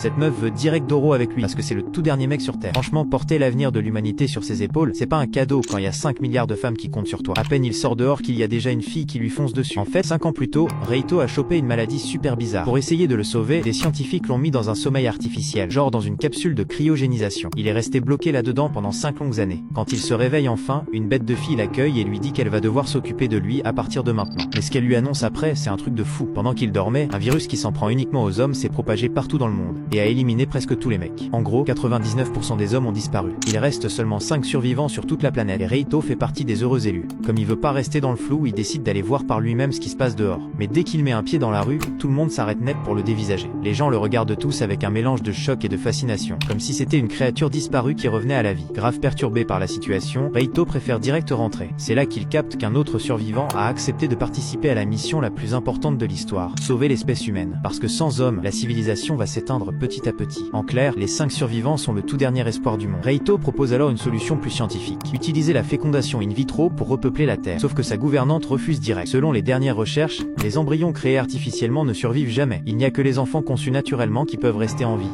Cette meuf veut direct Doro avec lui, parce que c'est le tout dernier mec sur Terre. Franchement, porter l'avenir de l'humanité sur ses épaules, c'est pas un cadeau quand il y a 5 milliards de femmes qui comptent sur toi. À peine il sort dehors qu'il y a déjà une fille qui lui fonce dessus. En fait, 5 ans plus tôt, Reito a chopé une maladie super bizarre. Pour essayer de le sauver, des scientifiques l'ont mis dans un sommeil artificiel, genre dans une capsule de cryogénisation. Il est resté bloqué là-dedans pendant 5 longues années. Quand il se réveille enfin, une bête de fille l'accueille et lui dit qu'elle va devoir s'occuper de lui à partir de maintenant. Mais ce qu'elle lui annonce après, c'est un truc de fou. Pendant qu'il dormait, un virus qui s'en prend uniquement aux hommes s'est propagé partout dans le monde et a éliminé presque tous les mecs. En gros, 99% des hommes ont disparu. Il reste seulement 5 survivants sur toute la planète et Reito fait partie des heureux élus. Comme il veut pas rester dans le flou, il décide d'aller voir par lui-même ce qui se passe dehors. Mais dès qu'il met un pied dans la rue, tout le monde s'arrête net pour le dévisager. Les gens le regardent tous avec un mélange de choc et de fascination, comme si c'était une créature disparue qui revenait à la vie. Grave perturbé par la situation, Reito préfère direct rentrer. C'est là qu'il capte qu'un autre survivant a accepté de participer à la mission la plus importante de l'histoire, sauver l'espèce humaine. Parce que sans hommes, la civilisation va s'éteindre petit à petit. En clair, les 5 survivants sont le tout dernier espoir du monde. Reito propose alors une solution plus scientifique. Utiliser la fécondation in vitro pour repeupler la Terre. Sauf que sa gouvernante refuse direct. Selon les dernières recherches, les embryons créés artificiellement ne survivent jamais. Il n'y a que les enfants conçus naturellement qui peuvent rester en vie.